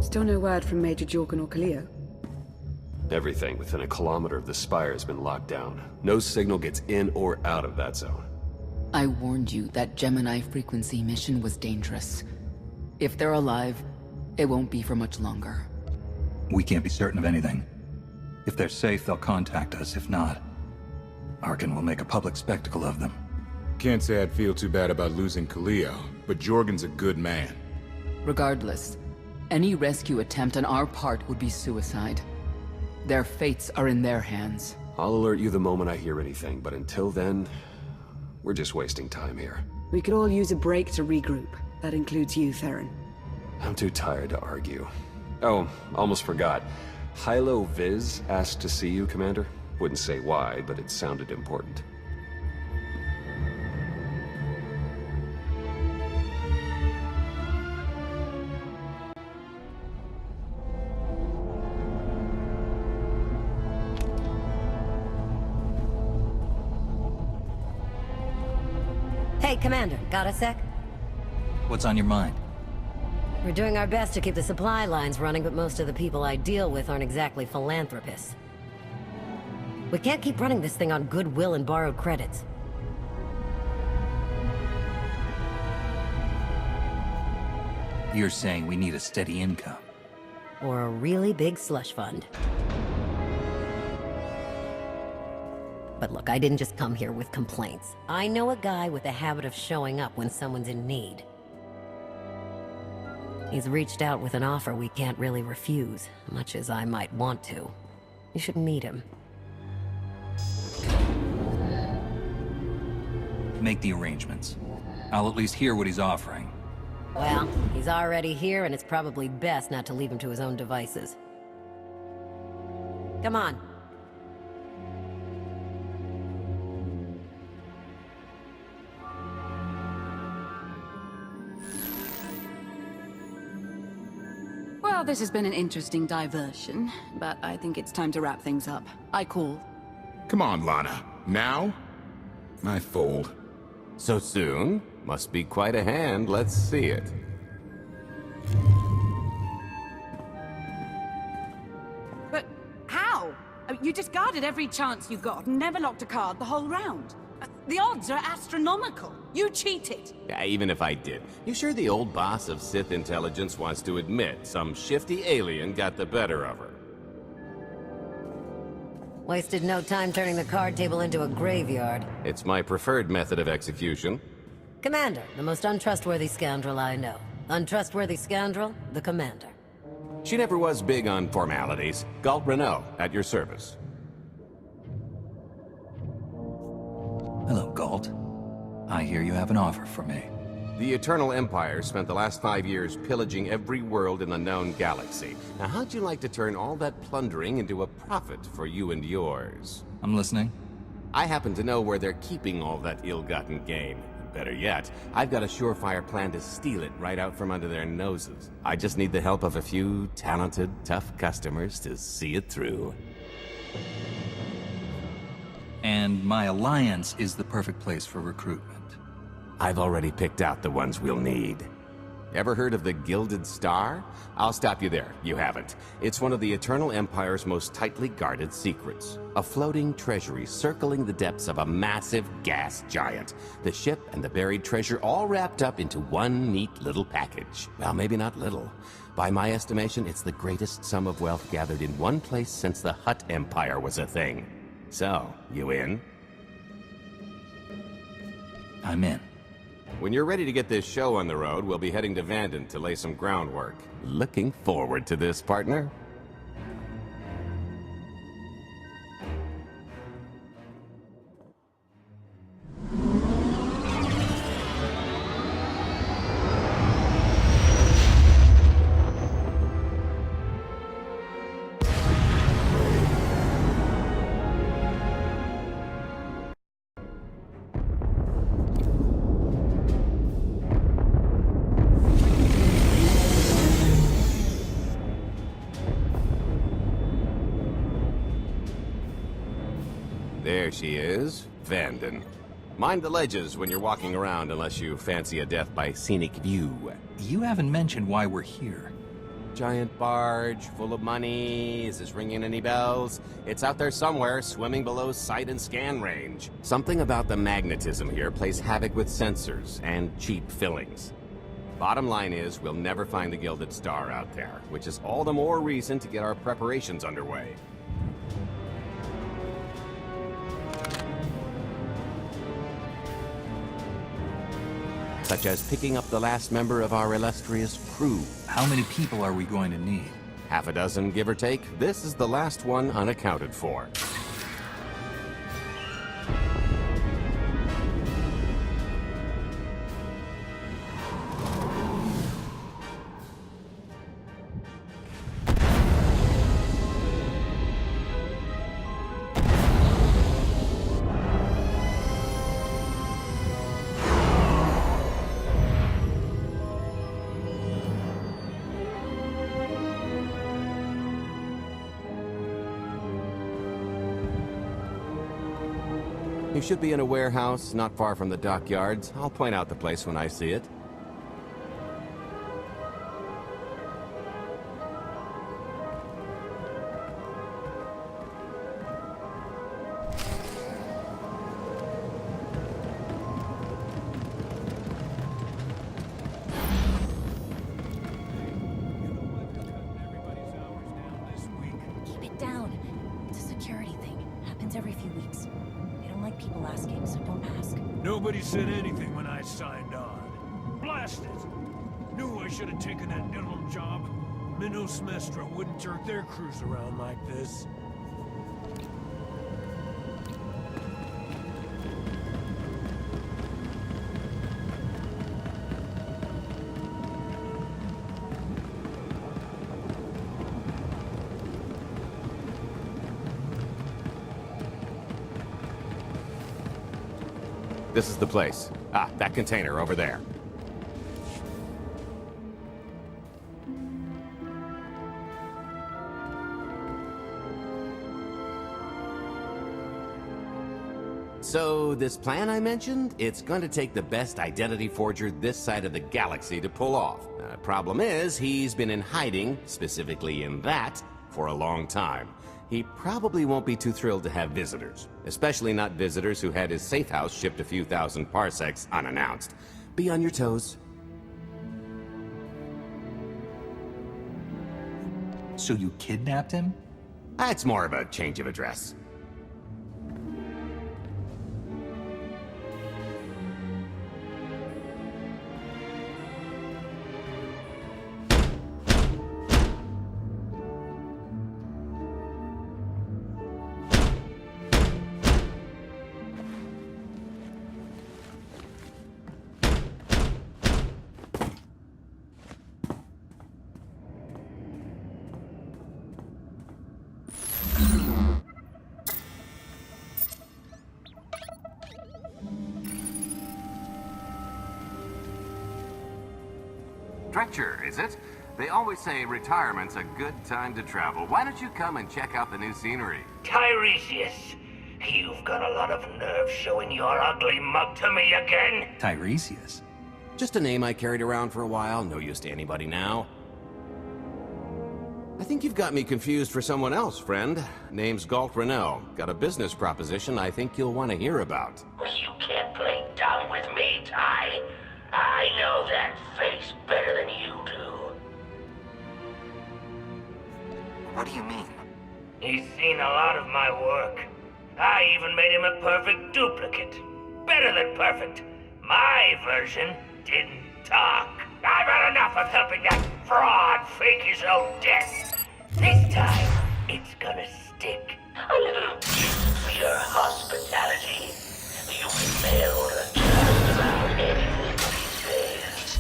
Still no word from Major Jorgan or Kaliyo? Everything within a kilometer of the spire has been locked down. No signal gets in or out of that zone. I warned you that Gemini frequency mission was dangerous. If they're alive, it won't be for much longer. We can't be certain of anything. If they're safe, they'll contact us. If not, Arkan will make a public spectacle of them. Can't say I'd feel too bad about losing Kaliyo, but Jorgan's a good man. Regardless, any rescue attempt on our part would be suicide. Their fates are in their hands. I'll alert you the moment I hear anything, but until then, we're just wasting time here. We could all use a break to regroup. That includes you, Theron. I'm too tired to argue. Oh, almost forgot. Hylo Viz asked to see you, Commander. Wouldn't say why, but it sounded important. Hey, Commander, got a sec? What's on your mind? We're doing our best to keep the supply lines running, but most of the people I deal with aren't exactly philanthropists. We can't keep running this thing on goodwill and borrowed credits. You're saying we need a steady income. Or a really big slush fund. But look, I didn't just come here with complaints. I know a guy with a habit of showing up when someone's in need. He's reached out with an offer we can't really refuse, much as I might want to. You should meet him. Make the arrangements. I'll at least hear what he's offering. Well, he's already here, and it's probably best not to leave him to his own devices. Come on. Well, this has been an interesting diversion, but I think it's time to wrap things up. I call. Come on, Lana. Now? I fold. So soon? Must be quite a hand. Let's see it. But how? You discarded every chance you got and never locked a card the whole round. The odds are astronomical. You cheated. Yeah, even if I did. You sure the old boss of Sith intelligence wants to admit some shifty alien got the better of her? Wasted no time turning the card table into a graveyard. It's my preferred method of execution. Commander, the most untrustworthy scoundrel I know. Untrustworthy scoundrel, the Commander. She never was big on formalities. Gault Rennow, at your service. Hello, Gault. I hear you have an offer for me. The Eternal Empire spent the last 5 years pillaging every world in the known galaxy. Now, how'd you like to turn all that plundering into a profit for you and yours? I'm listening. I happen to know where they're keeping all that ill-gotten gain. Better yet, I've got a surefire plan to steal it right out from under their noses. I just need the help of a few talented, tough customers to see it through. And my alliance is the perfect place for recruitment. I've already picked out the ones we'll need. Ever heard of the Gilded Star? I'll stop you there. You haven't. It's one of the Eternal Empire's most tightly guarded secrets. A floating treasury circling the depths of a massive gas giant. The ship and the buried treasure all wrapped up into one neat little package. Well, maybe not little. By my estimation, it's the greatest sum of wealth gathered in one place since the Hutt Empire was a thing. So, you in? I'm in. When you're ready to get this show on the road, we'll be heading to Vanden to lay some groundwork. Looking forward to this, partner. There she is, Vanden. Mind the ledges when you're walking around unless you fancy a death by scenic view. You haven't mentioned why we're here. Giant barge, full of money. Is this ringing any bells? It's out there somewhere, swimming below sight and scan range. Something about the magnetism here plays havoc with sensors and cheap fillings. Bottom line is, we'll never find the Gilded Star out there, which is all the more reason to get our preparations underway. Such as picking up the last member of our illustrious crew. How many people are we going to need? Half a dozen, give or take. This is the last one unaccounted for. You should be in a warehouse not far from the dockyards. I'll point out the place when I see it. Keep it down. It's a security thing. Happens every few weeks. Like people asking, so don't ask. Nobody said anything when I signed on. Blast it! Knew I should have taken that Nilum job. Minos Mestra wouldn't jerk their crews around like this. This is the place. Ah, that container over there. So, this plan I mentioned, it's going to take the best identity forger this side of the galaxy to pull off. Problem is, he's been in hiding, specifically in that, for a long time. He probably won't be too thrilled to have visitors, especially not visitors who had his safe house shipped a few thousand parsecs unannounced. Be on your toes. So you kidnapped him? That's more of a change of address. Stretcher, is it? They always say retirement's a good time to travel. Why don't you come and check out the new scenery? Tiresias, you've got a lot of nerve showing your ugly mug to me again. Tiresias? Just a name I carried around for a while, no use to anybody now. I think you've got me confused for someone else, friend. Name's Gault Rennow. Got a business proposition I think you'll want to hear about. You can't play dumb with me, Ty. I know that face better than you do. What do you mean? He's seen a lot of my work. I even made him a perfect duplicate. Better than perfect. My version didn't talk. I've had enough of helping that fraud fake his own death. This time, it's gonna stick. A little gift for your hospitality. You can mail order just about anything these days.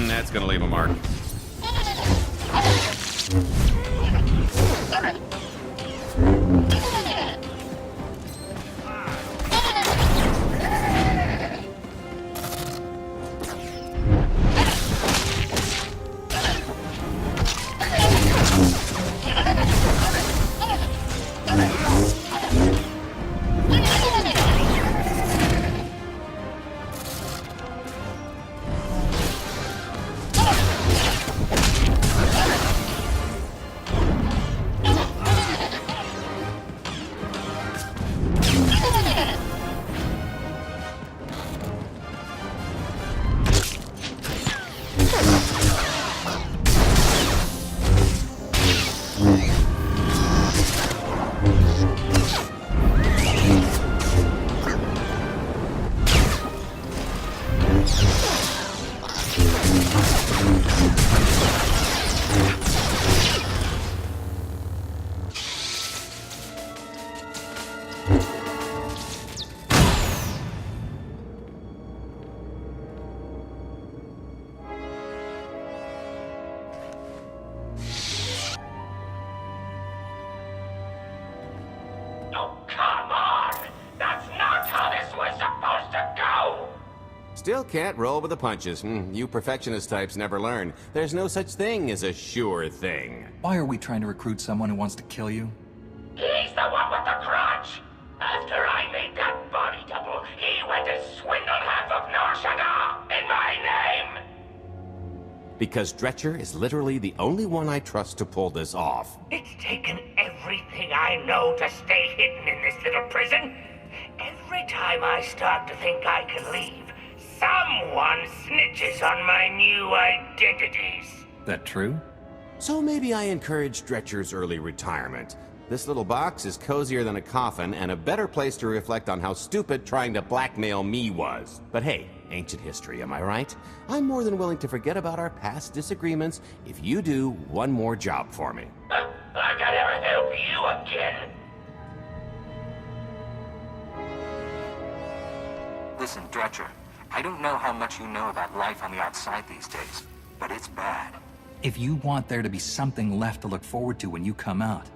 That's gonna leave a mark. Oh, come on! That's not how this was supposed to go! Still can't roll with the punches. You perfectionist types never learn. There's no such thing as a sure thing. Why are we trying to recruit someone who wants to kill you? He's the one with the crutch! After I made that body double, he went and swindled half of Nar Shaddaa in my name! Because Dretcher is literally the only one I trust to pull this off. It's taken everything I know to stay hidden in this little prison. Every time I start to think I can leave, someone snitches on my new identities. That true? So maybe I encourage Dretcher's early retirement. This little box is cozier than a coffin and a better place to reflect on how stupid trying to blackmail me was. But hey, ancient history, am I right? I'm more than willing to forget about our past disagreements if you do one more job for me. I gotta ever help you again. Listen, Dretcher, I don't know how much you know about life on the outside these days, but it's bad. If you want there to be something left to look forward to when you come out,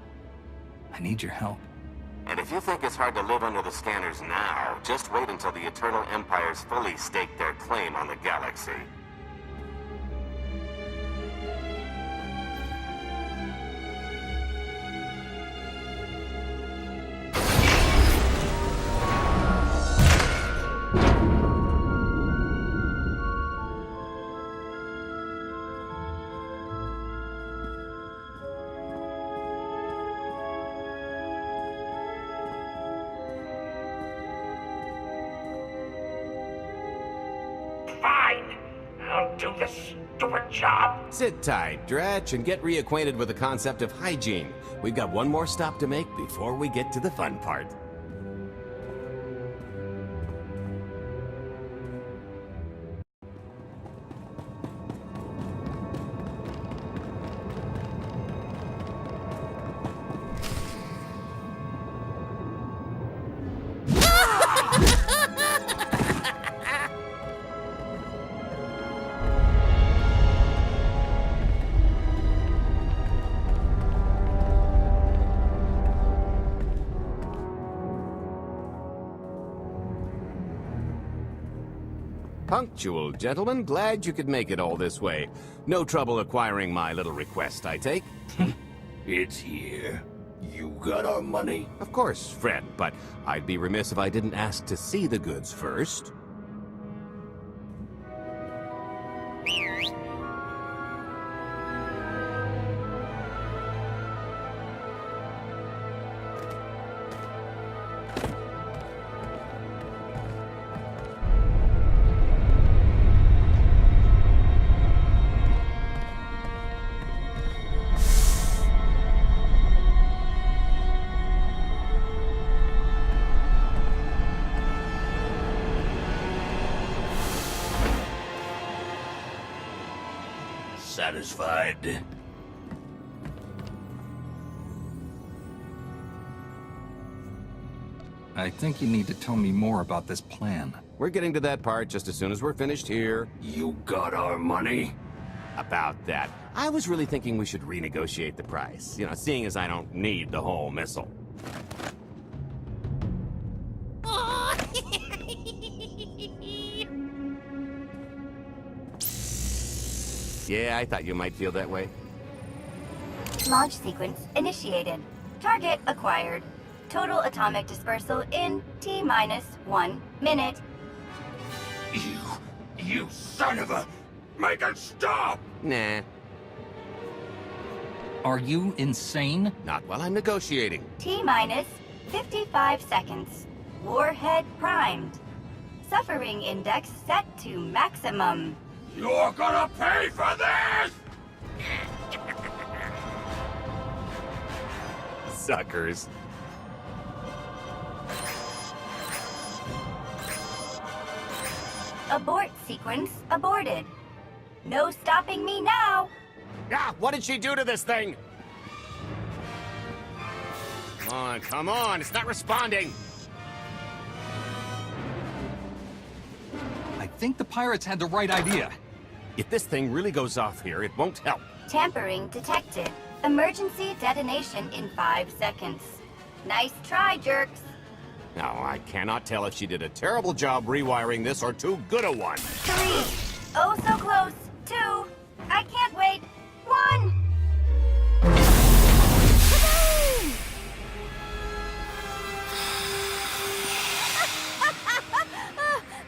I need your help. And if you think it's hard to live under the scanners now, just wait until the Eternal Empires fully stake their claim on the galaxy. Fine. I'll do the stupid job. Sit tight, Dretch, and get reacquainted with the concept of hygiene. We've got one more stop to make before we get to the fun part. Punctual, gentlemen. Glad you could make it all this way. No trouble acquiring my little request, I take? It's here. You got our money? Of course, friend, but I'd be remiss if I didn't ask to see the goods first. Satisfied? I think you need to tell me more about this plan. We're getting to that part just as soon as we're finished here. You got our money? About that. I was really thinking we should renegotiate the price. You know, seeing as I don't need the whole missile. Yeah, I thought you might feel that way. Launch sequence initiated. Target acquired. Total atomic dispersal in T-1 minute. You son of a... Make it stop! Nah. Are you insane? Not while I'm negotiating. T-minus 55 seconds. Warhead primed. Suffering index set to maximum. You're gonna pay for this! Suckers. Abort sequence aborted. No stopping me now. Ah, what did she do to this thing? Come on, it's not responding. I think the pirates had the right idea. If this thing really goes off here, it won't help. Tampering detected. Emergency detonation in 5 seconds. Nice try, jerks. Now, I cannot tell if she did a terrible job rewiring this or too good a one. 3. Oh, so close. 2. I can't wait. 1.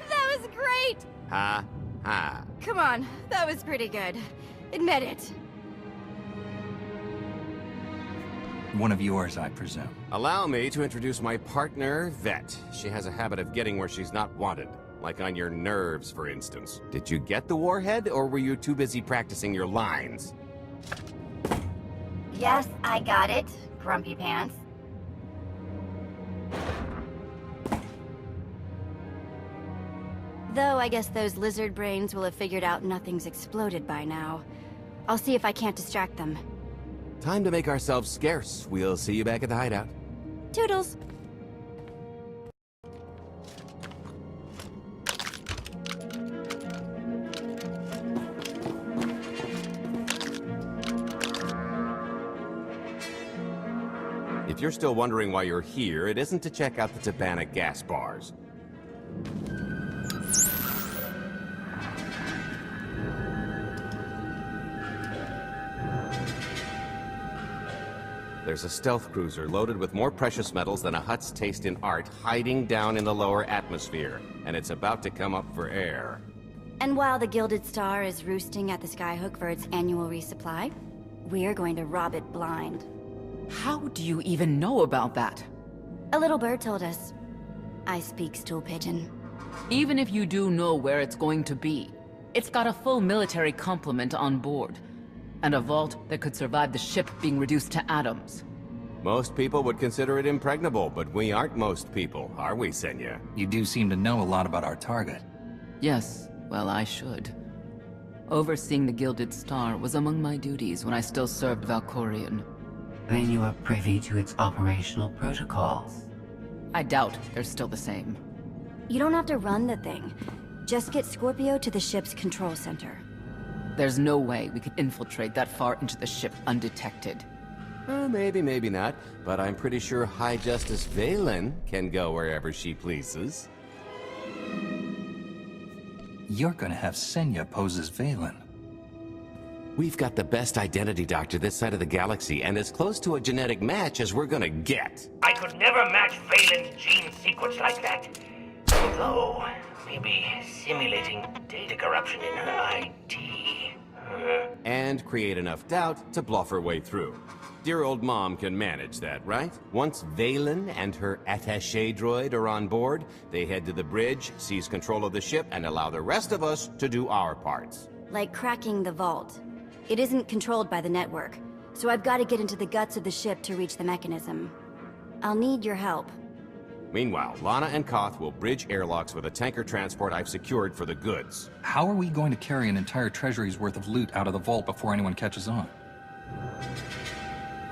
That was great! Ha, ha. Come on, that was pretty good. Admit it. One of yours, I presume. Allow me to introduce my partner, Vet. She has a habit of getting where she's not wanted. Like on your nerves, for instance. Did you get the warhead, or were you too busy practicing your lines? Yes, I got it, Grumpy Pants. Though I guess those lizard brains will have figured out nothing's exploded by now. I'll see if I can't distract them. Time to make ourselves scarce. We'll see you back at the hideout. Toodles! If you're still wondering why you're here, it isn't to check out the Tabana gas bars. There's a stealth cruiser loaded with more precious metals than a Hutt's taste in art hiding down in the lower atmosphere, and it's about to come up for air. And while the Gilded Star is roosting at the Skyhook for its annual resupply, we're going to rob it blind. How do you even know about that? A little bird told us. I speak stool pigeon. Even if you do know where it's going to be, it's got a full military complement on board. And a vault that could survive the ship being reduced to atoms. Most people would consider it impregnable, but we aren't most people, are we, Senya? You do seem to know a lot about our target. Yes, well, I should. Overseeing the Gilded Star was among my duties when I still served Valkorion. Then you are privy to its operational protocols. I doubt they're still the same. You don't have to run the thing. Just get Scorpio to the ship's control center. There's no way we could infiltrate that far into the ship undetected. Maybe, maybe not, but I'm pretty sure High Justice Valen can go wherever she pleases. You're gonna have Senya pose as Valen. We've got the best identity doctor this side of the galaxy, and as close to a genetic match as we're gonna get. I could never match Valen's gene sequence like that. Although, maybe simulating data corruption in her ID. And create enough doubt to bluff her way through. Dear old mom can manage that, right? Once Valen and her attaché droid are on board, they head to the bridge, seize control of the ship, and allow the rest of us to do our parts. Like cracking the vault. It isn't controlled by the network, so I've got to get into the guts of the ship to reach the mechanism. I'll need your help. Meanwhile, Lana and Koth will bridge airlocks with a tanker transport I've secured for the goods. How are we going to carry an entire treasury's worth of loot out of the vault before anyone catches on?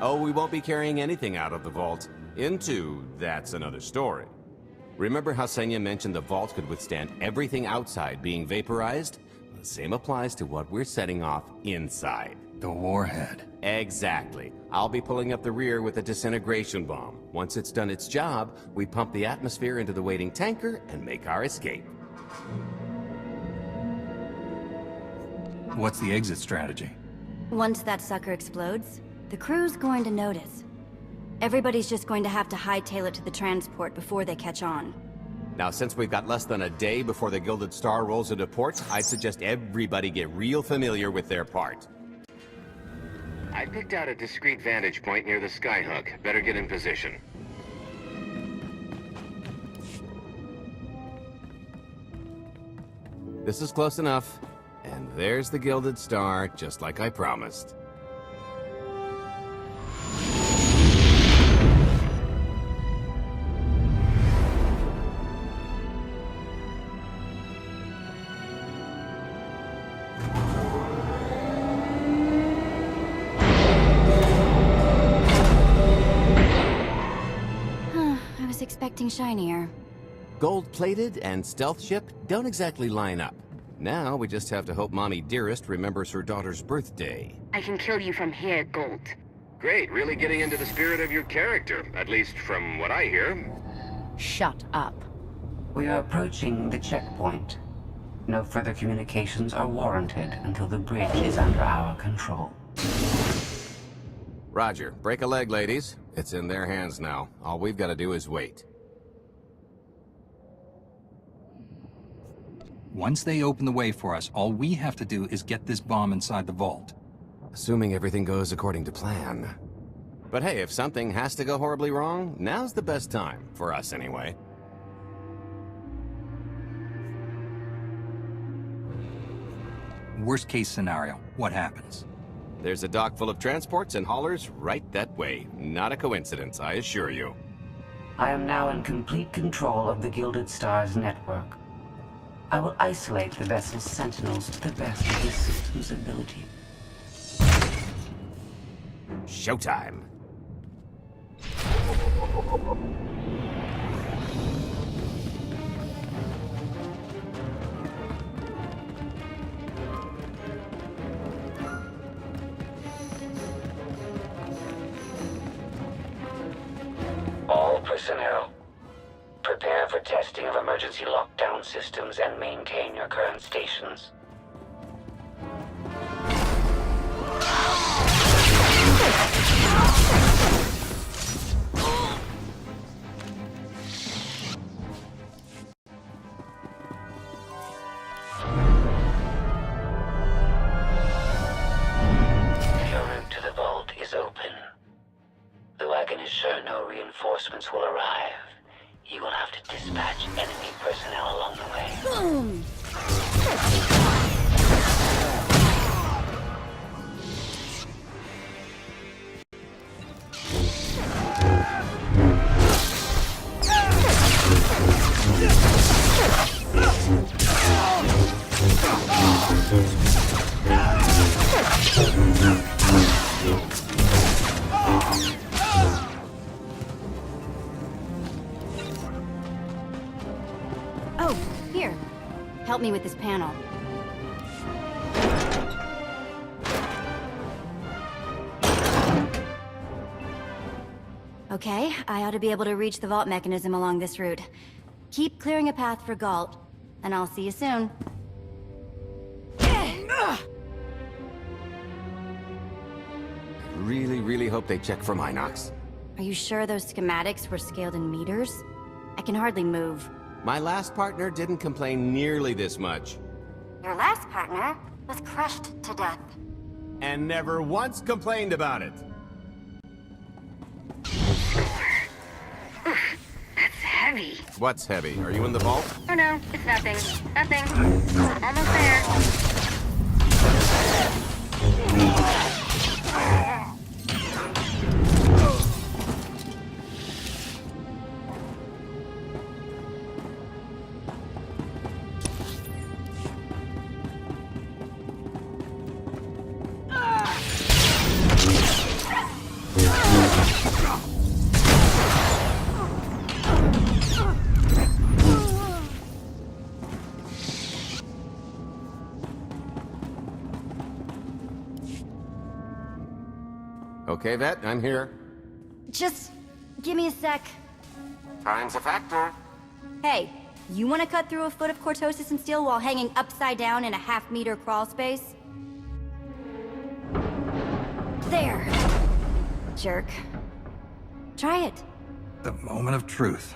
Oh, we won't be carrying anything out of the vault. That's another story. Remember how Senya mentioned the vault could withstand everything outside being vaporized? The same applies to what we're setting off inside. The warhead. Exactly. I'll be pulling up the rear with a disintegration bomb. Once it's done its job, we pump the atmosphere into the waiting tanker and make our escape. What's the exit strategy? Once that sucker explodes, the crew's going to notice. Everybody's just going to have to hightail it to the transport before they catch on. Now, since we've got less than a day before the Gilded Star rolls into port, I'd suggest everybody get real familiar with their part. I picked out a discreet vantage point near the Skyhook. Better get in position. This is close enough. And there's the Gilded Star, just like I promised. I was expecting shinier. Gold-plated and stealth ship don't exactly line up. Now we just have to hope Mommy Dearest remembers her daughter's birthday. I can kill you from here, Gault. Great, really getting into the spirit of your character, at least from what I hear. Shut up. We are approaching the checkpoint. No further communications are warranted until the bridge is under our control. Roger. Break a leg, ladies. It's in their hands now. All we've got to do is wait. Once they open the way for us, all we have to do is get this bomb inside the vault. Assuming everything goes according to plan. But hey, if something has to go horribly wrong, now's the best time. For us, anyway. Worst case scenario, what happens? There's a dock full of transports and haulers right that way. Not a coincidence, I assure you. I am now in complete control of the Gilded Star's network. I will isolate the vessel's sentinels to the best of the system's ability. Showtime. All personnel, prepare for testing of emergency lockdown systems and maintain your current stations. Your route to the vault is open. Though I can assure no reinforcements will arrive, you will have to dispatch enemy personnel along the way. Boom! Oh, here. Help me with this panel. Okay, I ought to be able to reach the vault mechanism along this route. Keep clearing a path for Gault, and I'll see you soon. Really hope they check for Minox. Are you sure those schematics were scaled in meters? I can hardly move. My last partner didn't complain nearly this much. Your last partner was crushed to death. And never once complained about it. That's heavy. What's heavy? Are you in the vault? Oh no, it's nothing. Nothing. Almost there. Okay, Vet, I'm here. Just give me a sec. Time's a factor. Hey, you want to cut through a foot of cortosis and steel while hanging upside down in a half-meter crawl space? There. Jerk. Try it. The moment of truth.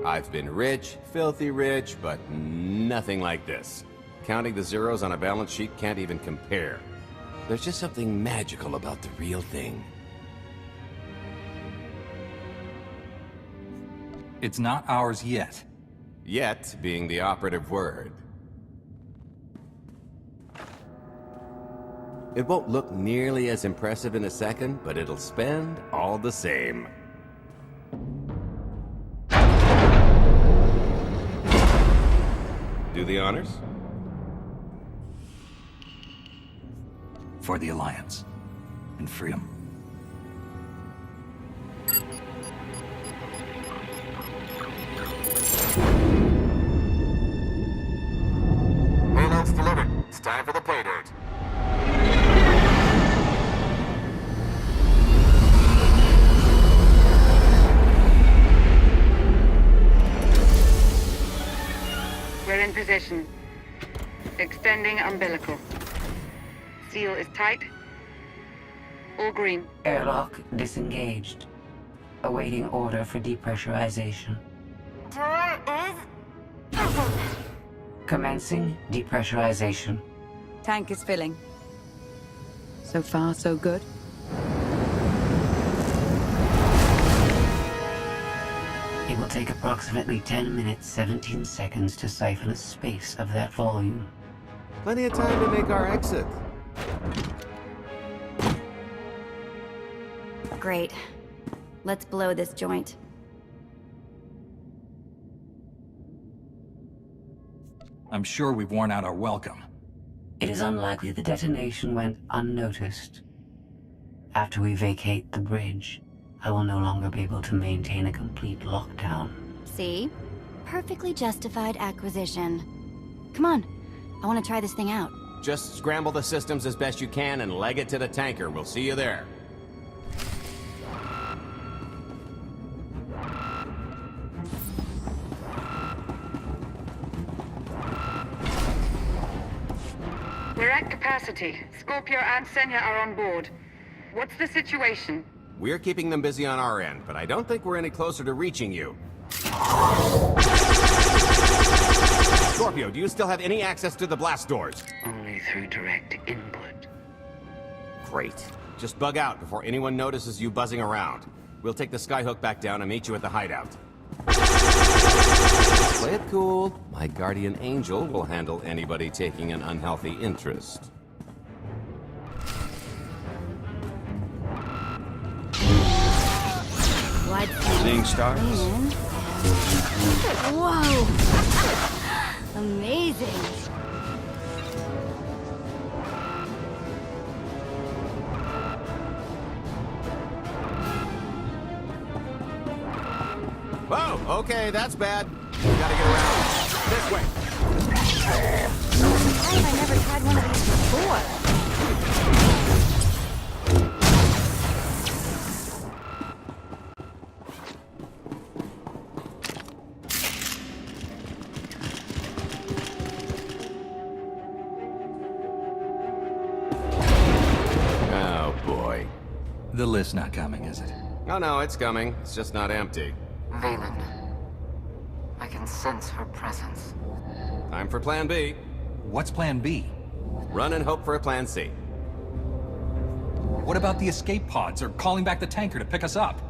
I've been rich, filthy rich, but nothing like this. Counting the zeros on a balance sheet can't even compare. There's just something magical about the real thing. It's not ours yet. Yet being the operative word. It won't look nearly as impressive in a second, but it'll spend all the same. Do the honors? For the Alliance. And freedom. time for the pay dirt. We're in position. Extending umbilical. Seal is tight. All green. Airlock disengaged. Awaiting order for depressurization. Door is open. Commencing depressurization. Tank is filling. So far, so good. It will take approximately 10 minutes, 17 seconds to siphon a space of that volume. Plenty of time to make our exit. Great. Let's blow this joint. I'm sure we've worn out our welcome. It is unlikely the detonation went unnoticed. After we vacate the bridge, I will no longer be able to maintain a complete lockdown. See? Perfectly justified acquisition. Come on. I want to try this thing out. Just scramble the systems as best you can and leg it to the tanker. We'll see you there. We're at capacity. Scorpio and Senya are on board. What's the situation? We're keeping them busy on our end, but I don't think we're any closer to reaching you. Scorpio, do you still have any access to the blast doors? Only through direct input. Great. Just bug out before anyone notices you buzzing around. We'll take the skyhook back down and meet you at the hideout. Play it cool. My guardian angel will handle anybody taking an unhealthy interest. Seeing stars? Whoa! Amazing! Whoa, okay, that's bad. We gotta get around. This way. Why have I never tried one of these before? Oh, boy. The list's not coming, is it? Oh, no, it's coming. It's just not empty. Valen. I can sense her presence. Time for Plan B. What's Plan B? Run and hope for a Plan C. What about the escape pods, or calling back the tanker to pick us up?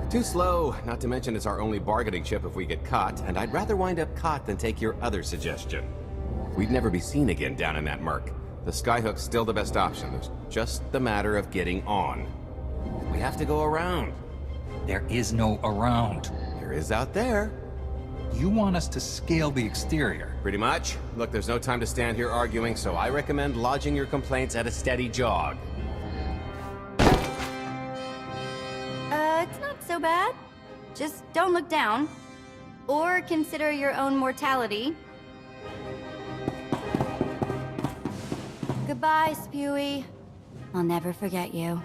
Too slow, not to mention it's our only bargaining chip if we get caught, and I'd rather wind up caught than take your other suggestion. We'd never be seen again down in that murk. The skyhook's still the best option. It's just the matter of getting on. We have to go around. There is no around. There is out there. You want us to scale the exterior? Pretty much. Look, there's no time to stand here arguing, so I recommend lodging your complaints at a steady jog. It's not so bad. Just don't look down. Or consider your own mortality. Goodbye, Spewy. I'll never forget you.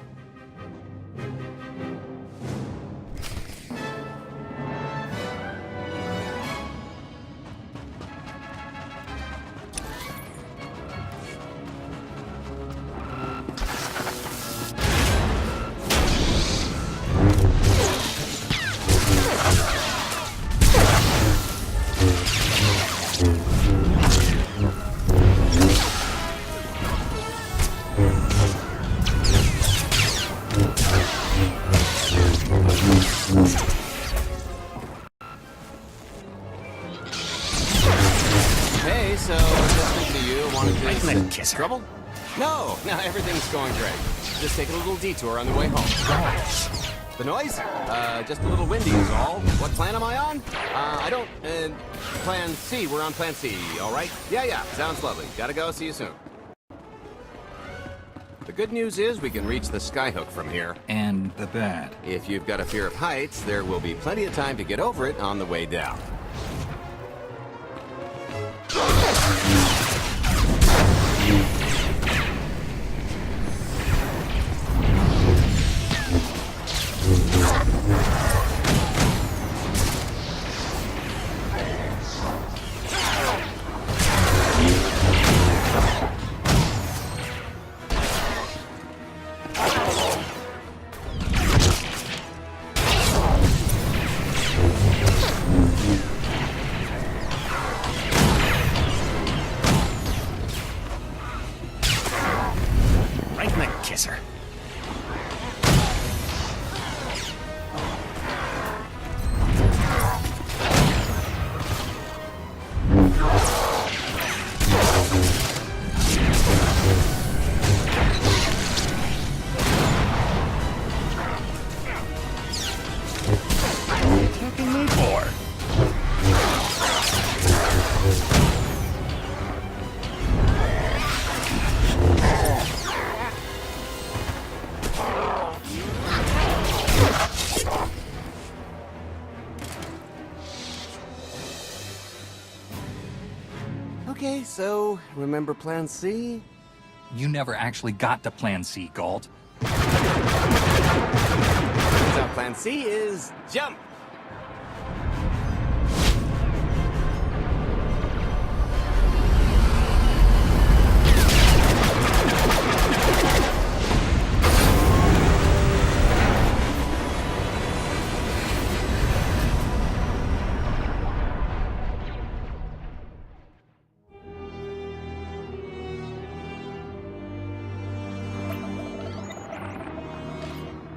Hey, so just thinking of you, wanted to... I can kiss her. Trouble? No, everything's going great. Just taking a little detour on the way home. The noise? Just a little windy is all. What plan am I on? I don't... Plan C. We're on Plan C, all right? Yeah, sounds lovely. Gotta go. See you soon. The good news is we can reach the skyhook from here. And the bad? If you've got a fear of heights, there will be plenty of time to get over it on the way down. Okay, so, remember Plan C? You never actually got to Plan C, Gault. So Plan C is jump!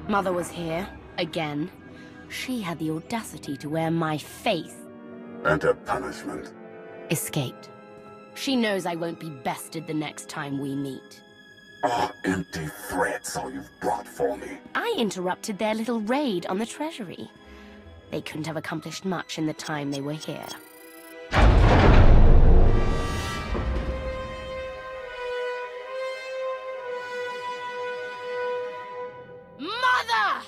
Mother was here, again. She had the audacity to wear my face. And her punishment? Escaped. She knows I won't be bested the next time we meet. Are empty threats all you've brought for me? I interrupted their little raid on the treasury. They couldn't have accomplished much in the time they were here. Mother!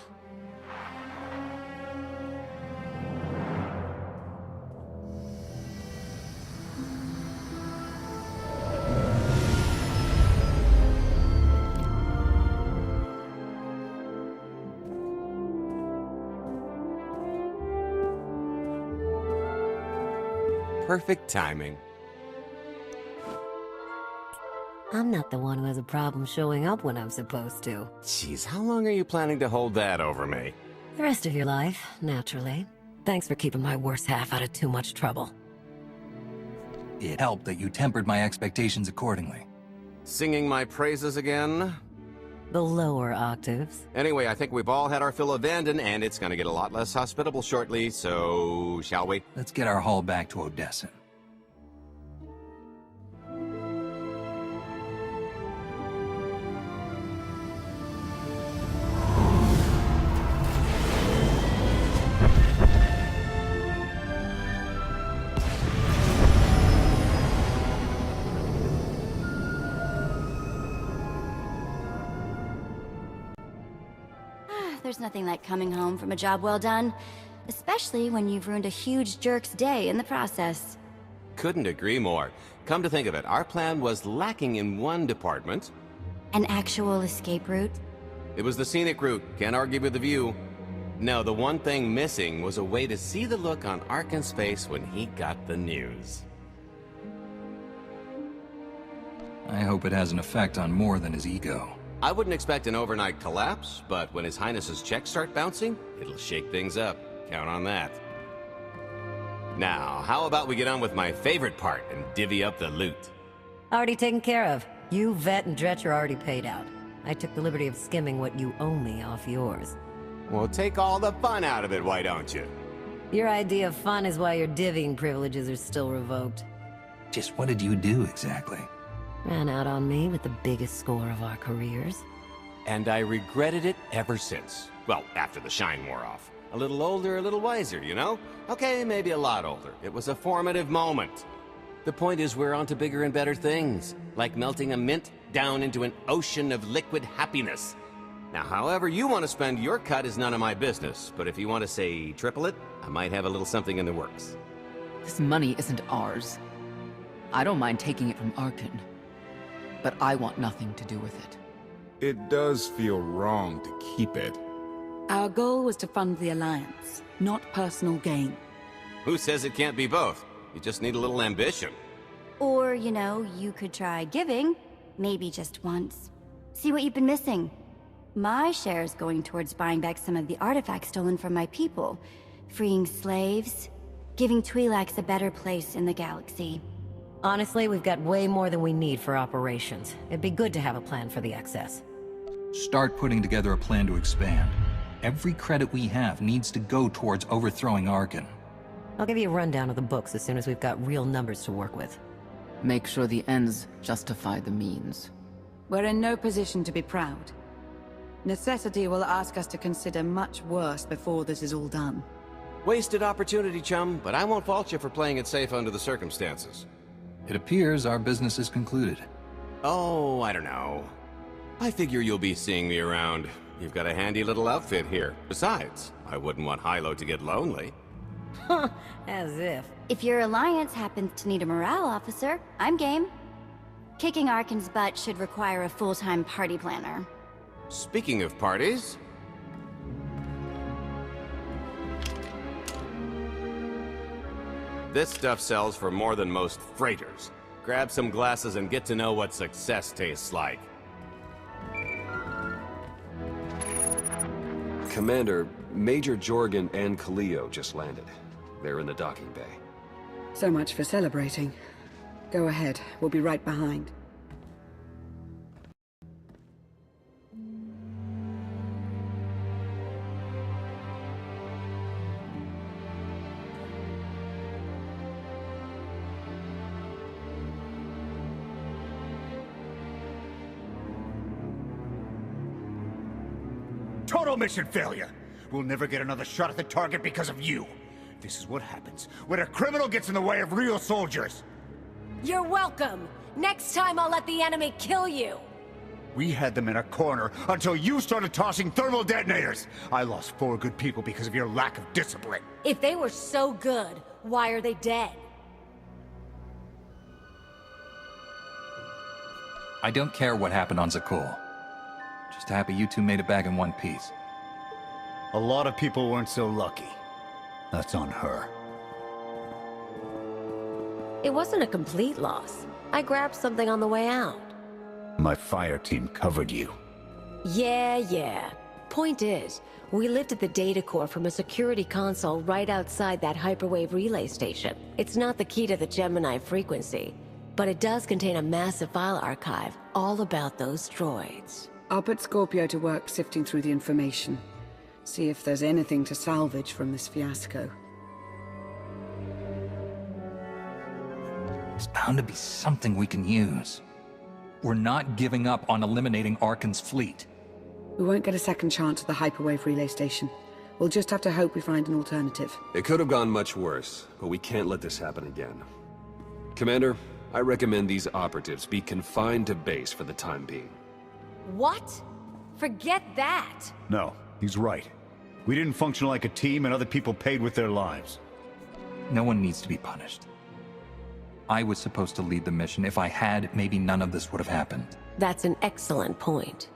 Perfect timing. I'm not the one who has a problem showing up when I'm supposed to. Jeez, how long are you planning to hold that over me? The rest of your life, naturally. Thanks for keeping my worse half out of too much trouble. It helped that you tempered my expectations accordingly. Singing my praises again? The lower octaves. Anyway, I think we've all had our fill of Vanden, and it's gonna get a lot less hospitable shortly, so shall we? Let's get our haul back to Odessa. There's nothing like coming home from a job well done, especially when you've ruined a huge jerk's day in the process. Couldn't agree more. Come to think of it, our plan was lacking in one department. An actual escape route? It was the scenic route, can't argue with the view. No, the one thing missing was a way to see the look on Arkan's face when he got the news. I hope it has an effect on more than his ego. I wouldn't expect an overnight collapse, but when His Highness's checks start bouncing, it'll shake things up. Count on that. Now, how about we get on with my favorite part and divvy up the loot? Already taken care of. You, Vet, and Dretch are already paid out. I took the liberty of skimming what you owe me off yours. Well, take all the fun out of it, why don't you? Your idea of fun is why your divvying privileges are still revoked. Just what did you do exactly? Ran out on me with the biggest score of our careers. And I regretted it ever since. Well, after the shine wore off. A little older, a little wiser, you know? Okay, maybe a lot older. It was a formative moment. The point is we're on to bigger and better things. Like melting a mint down into an ocean of liquid happiness. Now, however you want to spend your cut is none of my business. But if you want to say triple it, I might have a little something in the works. This money isn't ours. I don't mind taking it from Arkan. But I want nothing to do with it. It does feel wrong to keep it. Our goal was to fund the Alliance, not personal gain. Who says it can't be both? You just need a little ambition. Or, you know, you could try giving. Maybe just once. See what you've been missing. My share is going towards buying back some of the artifacts stolen from my people. Freeing slaves. Giving Twi'leks a better place in the galaxy. Honestly, we've got way more than we need for operations. It'd be good to have a plan for the excess. Start putting together a plan to expand. Every credit we have needs to go towards overthrowing Arcann. I'll give you a rundown of the books as soon as we've got real numbers to work with. Make sure the ends justify the means. We're in no position to be proud. Necessity will ask us to consider much worse before this is all done. Wasted opportunity, chum, but I won't fault you for playing it safe under the circumstances. It appears our business is concluded. Oh, I don't know. I figure you'll be seeing me around. You've got a handy little outfit here. Besides, I wouldn't want Hilo to get lonely. Huh, as if. If your Alliance happens to need a morale officer, I'm game. Kicking Arkann's butt should require a full-time party planner. Speaking of parties... This stuff sells for more than most freighters. Grab some glasses and get to know what success tastes like. Commander, Major Jorgan and Kaliyo just landed. They're in the docking bay. So much for celebrating. Go ahead, we'll be right behind. Total mission failure! We'll never get another shot at the target because of you. This is what happens when a criminal gets in the way of real soldiers. You're welcome. Next time I'll let the enemy kill you. We had them in a corner until you started tossing thermal detonators. I lost 4 good people because of your lack of discipline. If they were so good, why are they dead? I don't care what happened on Zakuul. Just happy you two made it back in one piece. A lot of people weren't so lucky. That's on her. It wasn't a complete loss. I grabbed something on the way out. My fire team covered you. Yeah. Point is, we lifted the data core from a security console right outside that hyperwave relay station. It's not the key to the Gemini frequency, but it does contain a massive file archive all about those droids. I'll put Scorpio to work sifting through the information. See if there's anything to salvage from this fiasco. There's bound to be something we can use. We're not giving up on eliminating Arkann's fleet. We won't get a second chance at the hyperwave relay station. We'll just have to hope we find an alternative. It could have gone much worse, but we can't let this happen again. Commander, I recommend these operatives be confined to base for the time being. What? Forget that! No, he's right. We didn't function like a team and other people paid with their lives. No one needs to be punished. I was supposed to lead the mission. If I had, maybe none of this would have happened. That's an excellent point.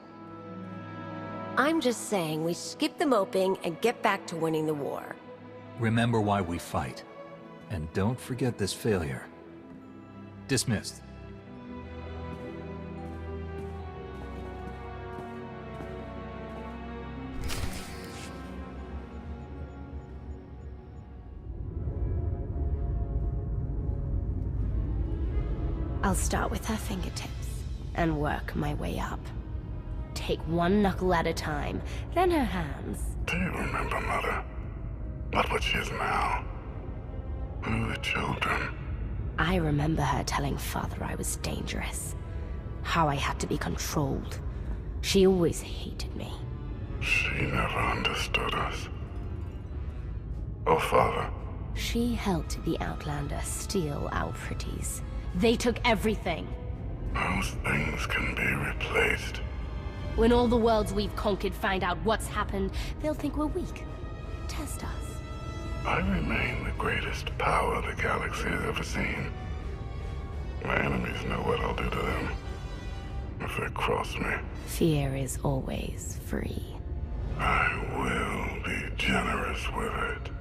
I'm just saying we skip the moping and get back to winning the war. Remember why we fight. And don't forget this failure. Dismissed. I'll start with her fingertips and work my way up. Take one knuckle at a time, then her hands. Do you remember, Mother? Not what she is now. Who are the children? I remember her telling Father I was dangerous. How I had to be controlled. She always hated me. She never understood us. Oh, Father. She helped the Outlander steal our pretties. They took everything. Those things can be replaced. When all the worlds we've conquered find out what's happened, they'll think we're weak. Test us. I remain the greatest power the galaxy has ever seen. My enemies know what I'll do to them if they cross me. Fear is always free. I will be generous with it.